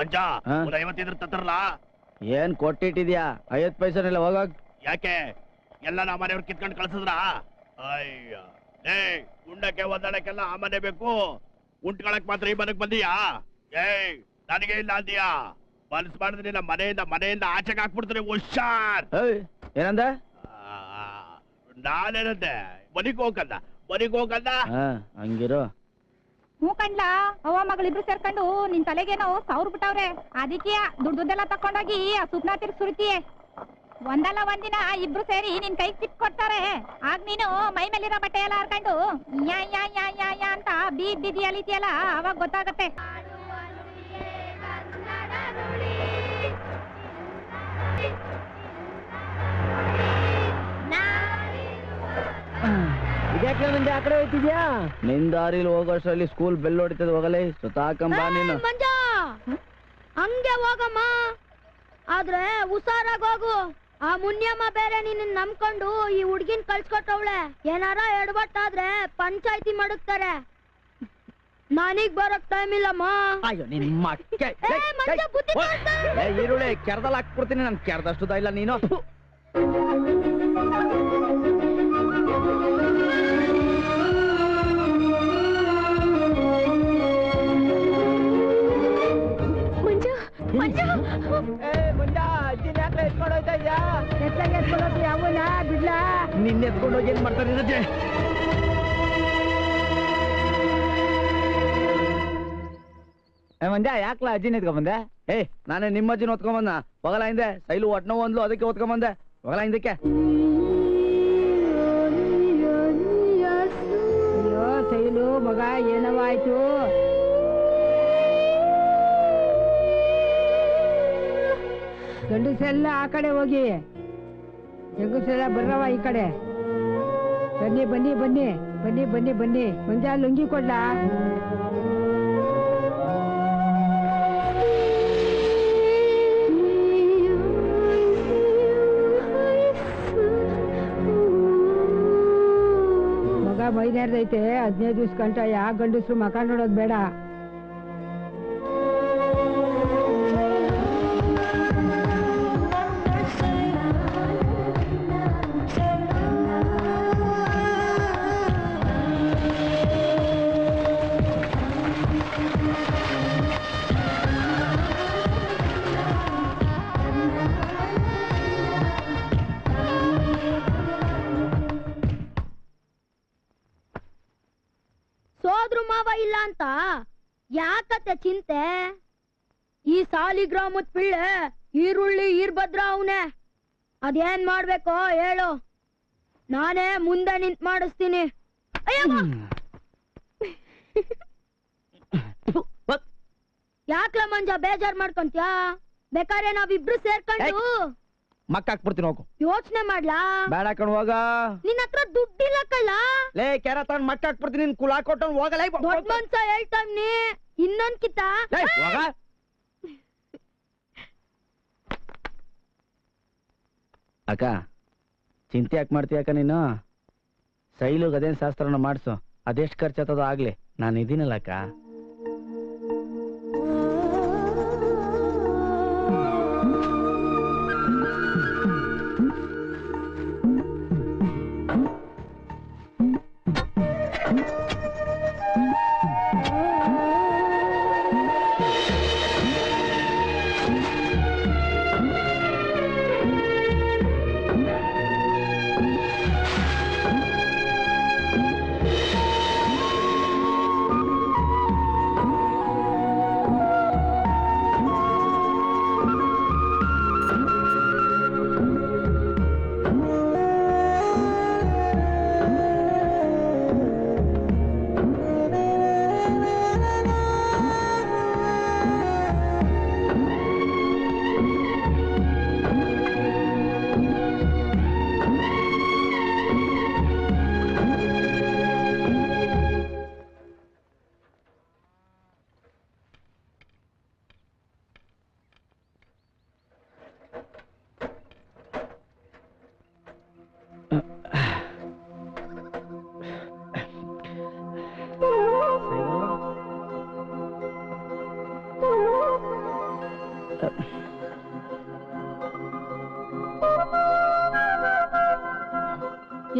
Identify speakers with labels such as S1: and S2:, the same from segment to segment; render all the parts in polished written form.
S1: ಮಂಜ 50 ಇದ್ರ ತತ್ರಲ್ಲ.
S2: ಏನ್ ಕೊಟ್ಟಿಟ್ಟಿದ್ಯಾ? 50 ಪೈಸನೆಲ್ಲ ಹೋಗಾಕ್.
S1: ಯಾಕೆ ಎಲ್ಲ ನಮ್ಮ ಮನೆಯವ್ರು ಕಿತ್ಕೊಂಡು ಕಳ್ಸಿದ್ರ? ಅಯ್ಯ ಉಂಡಕ್ಕೆ ಒದ್ದಾಡಕ್ಕೆಲ್ಲ ಆ ಮನೆ ಬೇಕು, ಉಂಟ್ಕೊಳಕ್ ಮಾತ್ರ ಈ ಮನೆಗ್ ಬಂದೀಯಾ? ನನಗೆ ಇಲ್ಲ ಅಂದೀಯಾ? ಮನಸ್ ಮಾಡಿದ್ರೆ ನಮ್ಮ ಮನೆಯಿಂದ ಆಚೆಗೆ ಹಾಕ್ಬಿಡ್ತಾರೆ. ಹುಷಾರ್.
S2: ಏನಂದ?
S1: ನಾನೇನಂದೆ? ಮನಿಗ್ ಹೋಗಂದ.
S2: ಹಂಗಿರೋ.
S3: ಹ್ಞೂ ಕಣ್ಲಾ, ಅವ್ವ ಮಗಳಿಬ್ರು ಸೇರ್ಕೊಂಡು ನಿನ್ ತಲೆಗೇನೋ 1000 ಬಿಟ್ಟವ್ರೆ. ಅದಕ್ಕೆ ದುಡ್ಡೆಲ್ಲ ತಕೊಂಡೋಗಿ ಆ ಸುಪ್ನ ತಿರ್ಗಿ ಸುರಿತೀಯ. ಒಂದಲ್ಲ ಒಂದಿನ ಇಬ್ರು ಸೇರಿ ನಿನ್ ಕೈಗೆ ಸಿಕ್ ಕೊಡ್ತಾರೆ. ಆಗ ನೀನು ಮೈ ಮೇಲಿರೋ ಬಟ್ಟೆ ಎಲ್ಲ ಹರ್ಕೊಂಡು ಯಾ ಯಾ ಯಾ ಯಾ ಯಾ ಅಂತ ಬೀದಿ ಅಲಿತಿಯಲ್ಲ, ಅವಾಗ ಗೊತ್ತಾಗತ್ತೆ.
S2: ಇದ್ಯಾಕೆ ಮುಂದೆ ಆ ಕಡೆ ಹೋಗ್ತಿದ್ಯಾ? ನಿನ್ ದಾರಿಲಿ ಹೋಗೋಷ್ಟರಲ್ಲಿ ಸ್ಕೂಲ್ ಬೆಲ್ ಹೊಡಿತದ. ಹೋಗಲೇ ಸುತ್ತಾಕಂಬ ನೀನು.
S4: ಹಂಗೆ ಹೋಗಮ್ಮ, ಆದ್ರೆ ಹುಷಾರಾಗಿ ಹೋಗು. ಆ ಮುನ್ಯಮ್ಮ ಬೇರೆ ನಿನ್ನ ನಂಬ್ಕೊಂಡು ಈ ಹುಡ್ಗಿನ್ ಕಳ್ಸ್ಕೊಟ್ಟವಳೆ. ಏನಾರ ಎಡವಟ್ಟಾದ್ರೆ ಪಂಚಾಯ್ತಿ ಮಡಗ್ತಾರೆ. ನನಗ್ ಬರಕ್ ಟೈಮ್ ಇಲ್ಲಮ್ಮ.
S2: ಅಯ್ಯೋ ನಿಮ್ಮ ಈರುಳ್ಳಿ ಕೆರ್ದಲ್ಲಿ ಹಾಕ್ಬಿಡ್ತೀನಿ. ನನ್ ಕೆರ್ದಷ್ಟು ಇಲ್ಲ ನೀನು. ನಿನ್ನ ಎತ್ಕೊಂಡೋಗಿ ಏನ್ ಮಾಡ್ತಾರೆ? ಮಂಜ ಯಾಕ್ಲ ಅಜ್ಜಿನ ಎತ್ಕೊಂಡ್ ಬಂದೆ? ನಾನೇ ನಿಮ್ಮ ಅಜ್ಜಿನ ಹೊತ್ಕೊಂಬಂದ. ಹೋಗಲ್ಲ ಹಿಂದೆ. ಸೈಲು ಒಟ್ನೋ ಒಂದ್ಲು, ಅದಕ್ಕೆ ಹೊತ್ಕೊಂಬಂದೆ. ಹೋಗಲ್ಲ ಹಿಂದಕ್ಕೆ.
S3: ಅಯ್ಯೋ ಸೈಲು ಮಗ, ಏನವ ಆಯ್ತು? ಗಂಡಸೆಲ್ಲ ಆ ಕಡೆ ಹೋಗಿ, ಹೆಂಗಸೆಲ್ಲ ಬರ್ರವ ಈ ಕಡೆ. ಬನ್ನಿ ಬನ್ನಿ ಬನ್ನಿ ಬನ್ನಿ ಬನ್ನಿ ಬನ್ನಿ. ಮಂಜ ಲುಂಗಿ ಕೊಡ್ಲಾ? ಮಗ ಮೈನೇರ್ದೈತೆ. 15 ದಿವ್ಸ ಗಂಟ ಯಾವ ಗಂಡಸ್ರು ಮಕ ನೋಡೋದ್ ಬೇಡ.
S4: ಸೋದ್ರು ಮಾವ ಇಲ್ಲ ಅಂತ ಯಾಕತ್ತೆ ಚಿಂತೆ? ಈ ಸಾಲಿಗ್ರಾಮದ ಪಿಳ್ಳೆ ಈರುಳ್ಳಿ ಈರ್ಭದ್ರ ಅವನೇ. ಅದೇನ್ ಮಾಡ್ಬೇಕೋ ಹೇಳು, ನಾನೇ ಮುಂದೆ ನಿಂತ್ ಮಾಡಿಸ್ತೀನಿ. ಯಾಕ್ಲ ಮಂಜ ಬೇಜಾರ್ ಮಾಡ್ಕೊಂತ್ಯಾ? ಬೇಕಾದ್ರೆ ನಾವಿಬ್ರು ಸೇರ್ಕೊಂಡು
S2: ಮಕ್ಕ ಹಾಕ್ಬಿಡ್ತೀನಿ. ಹೋಗು.
S4: ಯೋಚನೆ ಮಾಡ್ಲಾ?
S2: ಬೇಡ ಕಣ್ ಹೋಗ.
S4: ನಿನ್ನ ಹತ್ರ ದುಡ್ಡಿಲ್ಲ ಕಳ್ಳ.
S2: ಲೇ ಕೆರ ತಗೊಂಡ್ ಮಕ್ಕ ಹಾಕ್ಬಿಡ್ತೀನಿ. ನಿನ್ ಕುಲ ಕೊಟ್ಟು ಹೋಗಲೇ.
S4: ದೊಡ್ಡ ಮನ್ಸ ಹೇಳ್ತಾವ್ನಿ. ಇನ್ನೊಂದ್ ಕಿತ್ತ
S2: ಅಕ್ಕ ಚಿಂತೆ ಯಾಕೆ ಮಾಡ್ತೀಯ ಅಕ್ಕ ನೀನು? ಸೈಲುಗ್ ಅದೇನ್ ಶಾಸ್ತ್ರನ ಮಾಡ್ಸು. ಅದೆಷ್ಟು ಖರ್ಚಾತದೋ ಆಗ್ಲಿ, ನಾನು ಇದೀನಲ್ಲ ಅಕ್ಕ.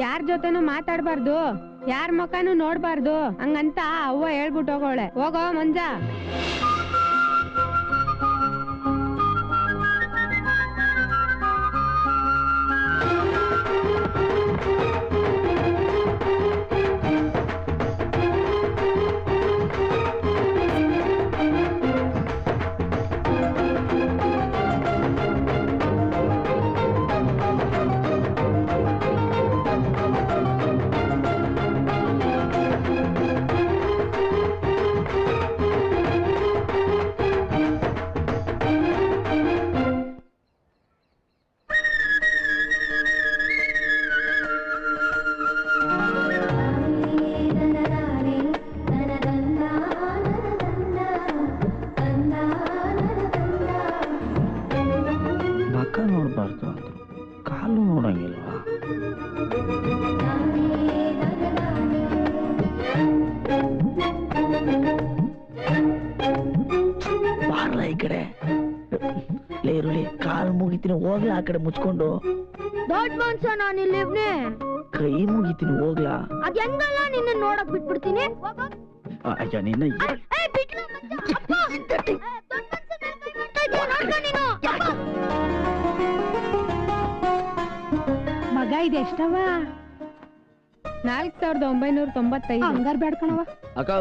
S5: ಯಾರ್ ಜೊತೆನೂ ಮಾತಾಡ್ಬಾರ್ದು, ಯಾರ್ ಮುಖನೂ ನೋಡ್ಬಾರ್ದು ಹಂಗಂತ ಅವ್ವ ಹೇಳ್ಬಿಟ್ಟು ಹೋಗೋಳೆ. ಹೋಗೋ ಮಂಜ.
S2: ಮಕ್ಕ ನೋಡ್ಬಾರ್ದು ಅಂತ ಕಾಲು ನೋಡಂಗಿಲ್ವಾ? ಬಾರ್ಲ ಈ ಕಡೆ. ಲೇ ಈರುಳ್ಳಿ, ಕಾಲು ಮುಗಿತೀನಿ ಹೋಗ್ಲಾ ಆ ಕಡೆ ಮುಚ್ಕೊಂಡು.
S4: ದೊಡ್ಡ ಮನ್ಸ ನಾನಿಲ್ಲಿವ್ನೆ.
S2: ಕೈ ಮುಗಿತೀನಿ ಹೋಗ್ಲಾ.
S4: ಅದ್ ಹೆಂಗಲ್ಲ ನಿನ್ನ ನೋಡಕ್ ಬಿಟ್ಬಿಡ್ತೀನಿ.
S2: ಅಯ್ಯ ನಿನ್ನ
S4: ಬಿಟ್ಲು ಮಂಜ. ಅಪ್ಪ. ದೊಡ್ಡ ಮನ್ಸ ಮೇಲ್ ಕೈ ಮಾಡ್ತಾ ಇದ್ಯಾ ನೋಡ್ಕೊ ನೀನು.
S5: ಮಗ ಇದೆ ಎಷ್ಟವ? 4995.
S3: ಹಂಗಾರ್ ಬೇಡ್ಕಣವ.
S2: ಅಕ್ಕ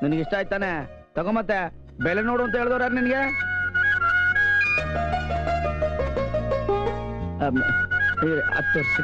S2: ನಿನಗೆ ಇಷ್ಟ ಆಯ್ತಾನೆ ತಗೊಂಬತ್ತೆ. ಬೆಲೆ ನೋಡು ಅಂತ ಹೇಳಿದವ್ರ ನಿನ್ಗೆ? 10 ವರ್ಷ.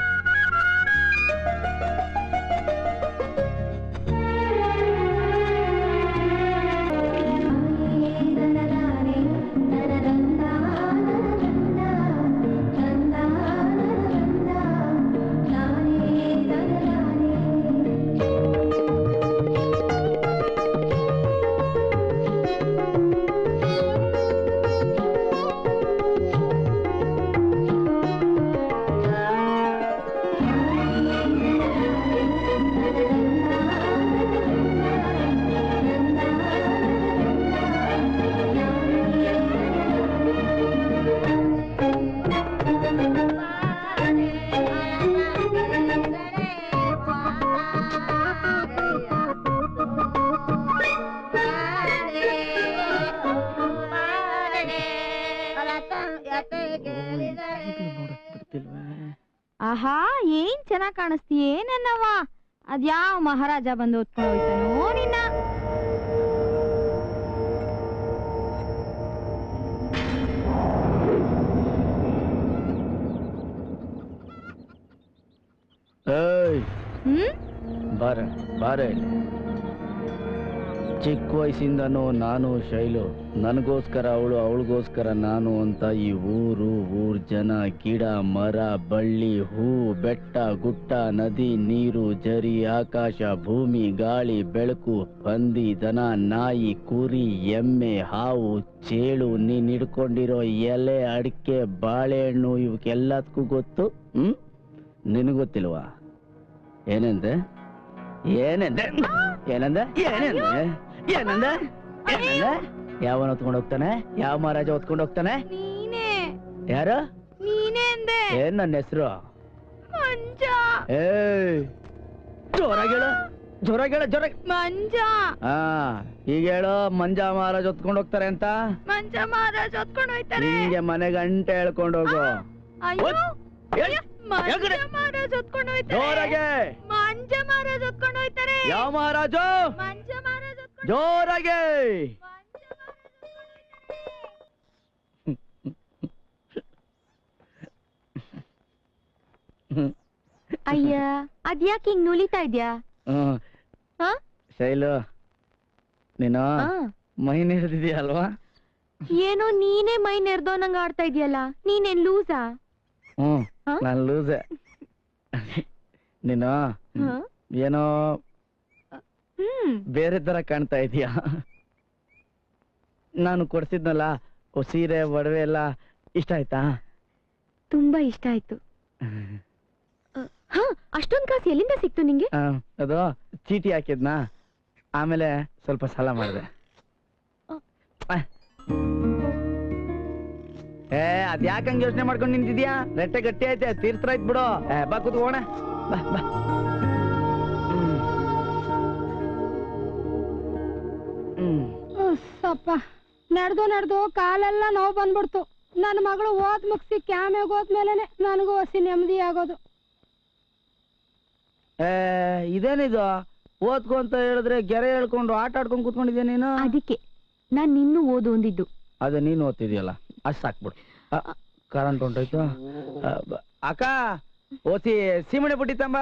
S4: ಆಹಾ ಏನ್ ಚೆನ್ನಾಗ್ ಕಾಣಿಸ್ತೀಯೇ ನನ್ನವ್ವ. ಅದ್ಯಾವ ಮಹಾರಾಜ ಬಂದು ಓದ್ಕೊಂಡು ಹೋಯ್ತಾನೋ ನಿನ್ನ.
S2: ಬಾರ ಬಾರ. ಚಿಕ್ಕ ವಯಸ್ಸಿಂದನೂ ನಾನು ಶೈಲು, ನನಗೋಸ್ಕರ ಅವಳು, ಅವಳಿಗೋಸ್ಕರ ನಾನು ಅಂತ ಈ ಊರ್ ಜನ, ಗಿಡ ಮರ ಬಳ್ಳಿ ಹೂ ಬೆಟ್ಟ ಗುಟ್ಟ ನದಿ ನೀರು ಜರಿ ಆಕಾಶ ಭೂಮಿ ಗಾಳಿ ಬೆಳಕು ಹಂದಿ ದನ ನಾಯಿ ಕುರಿ ಎಮ್ಮೆ ಹಾವು ಚೇಳು ನೀನ್ ಹಿಡ್ಕೊಂಡಿರೋ ಎಲೆ ಅಡಿಕೆ ಬಾಳೆಹಣ್ಣು ಇವಕ್ಕೆಲ್ಲದಕ್ಕೂ ಗೊತ್ತು. ನಿನಗೊತ್ತಿಲ್ವಾ? ಏನಂದೆ ಏನಂದೆ ಏನಂದೆ ಏನಂದೆ ಏನಂದೆ ಏನಂದೆ? ಯಾವನ ಹೊತ್ಕೊಂಡು ಹೋಗ್ತಾನೆ? ಯಾವ ಮಹಾರಾಜ ಹೊತ್ಕೊಂಡು ಹೋಗ್ತಾನೆ?
S4: ನೀನೇ.
S2: ಯಾರು?
S4: ನೀನೇ ಅಂದೆ.
S2: ಏನ್ ನನ್ನ ಹೆಸರು?
S4: ಮಂಜ.
S2: ಜೋರಾಗೇಳು ಜೋರಾಗೇಳು ಜೋರ.
S4: ಮಂಜ.
S2: ಹಾ ಈಗ ಹೇಳು, ಮಂಜ ಮಹಾರಾಜ ಹೊತ್ಕೊಂಡು ಹೋಗ್ತಾರೆ ಅಂತ.
S4: ಮಂಜ ಮಹಾರಾಜ್ ಹೊತ್ಕೊಂಡು ಹೋಯ್ತಾರೆ.
S2: ನಿಂಗೆ ಮನೆ ಗಂಟೆ ಹೇಳ್ಕೊಂಡು ಹೋಗು.
S4: ಅಯ್ಯೋ ಮಂಜ
S2: ಎಗಡೆ.
S4: ಮಹಾರಾಜ್ ಹೊತ್ಕೊಂಡು ಹೋಯ್ತಾರೆ.
S2: ಜೋರಾಗೆ.
S4: ಮಂಜ ಮಹಾರಾಜ್ ಹೊತ್ಕೊಂಡು ಹೋಯ್ತಾರೆ.
S2: ಯಾವ ಮಹಾರಾಜು?
S4: ಮಂಜ ಮಹಾರಾಜ್ ಹೊತ್ಕೊಂಡು
S2: ಜೋರಾಗೆ.
S4: ಅಯ್ಯ ಅದ್ಯಾಕೆ ಹಿಂಗ್ ನುಲಿತಾ ಇದ್ಯಾ? ಹಾ?
S2: ಶೈಲು, ನೀನು ಮೈ ನೆರೆದಿದ್ಯಲ್ವಾ?
S4: ಏನೋ ನೀನೇ ಮೈ ನೆರ್ದೋನಂಗ ಆಡ್ತಾ ಇದೀಯಲ್ಲ, ನೀನೇನ್ ಲೂಸಾ?
S2: ನಾನು ಲೂಸೆ. ನೀನು ಏನೋ ಬೇರೆ ತರ ಕಾಣ್ತಾ ಇದೀಯ. ನಾನು ಕೊಡ್ಸಿದ್ನಲ್ಲ ಸೀರೆ ಒಡವೆ ಎಲ್ಲ ಇಷ್ಟ ಆಯ್ತಾ?
S4: ತುಂಬಾ ಇಷ್ಟ ಆಯ್ತು. ಅಷ್ಟೊಂದ್ ಕಾಸು ಎಲ್ಲಿಂದ ಸಿಕ್ತು ನಿಂಗೆ?
S2: ಅದು ಚೀಟಿ ಹಾಕಿದ್ನಾ, ಆಮೇಲೆ ಸ್ವಲ್ಪ ಸಾಲ ಮಾಡಿದೆ. ಅದ್ ಯಾಕಂಗ್ ಯೋಚನೆ ಮಾಡ್ಕೊಂಡು ನಿಂತಿದ್ಯಾ? ರೆಟ್ಟೆ ಗಟ್ಟಿ ಐತೆ, ತೀರ್ಸ್ರಾಯ್ತು ಬಿಡು. ಬಾ ಕೂತ್ಕೋಣ, ಬಾ ಬಾ.
S5: ಸಪ್ಪ ನಡೆದು ಕಾಲೆಲ್ಲ ನೋವು ಬಂದ್ಬಿಡ್ತು. ನನ್ನ ಮಗಳು ಓದ್ ಮುಗಿಸಿ ಕ್ಯಾಮ್ಯಾಗ ಹೋದ್ಮೇಲೆನೆ ನನಗೂ ಹಸಿ ನೆಮ್ಮದಿ ಆಗೋದು.
S2: ಇದೇನಿದು ಓದ್ಕೊ ಅಂತ ಹೇಳಿದ್ರೆ ಗೆರೆ ಹೇಳ್ಕೊಂಡು ಆಟ ಆಡ್ಕೊಂಡು ಕೂತ್ಕೊಂಡಿದ್ಯಾ ನೀನು?
S4: ಅದಕ್ಕೆ ನಾನ್ ನಿನ್ನೂ ಓದು ಅಂದಿದ್ದು.
S2: ಅದೇ ನೀನು ಓದ್ತಿದ್ಯಲ್ಲ, ಅಷ್ಟ್ ಸಾಕ್ಬಿಡು. ಕರೆಂಟ್ ಹೊಂಟೋಯ್ತು. ಅಕ್ಕ ಓಸಿ ಸೀಮಣೆ ಬಿಟ್ಟಿತ್ತಂಬ.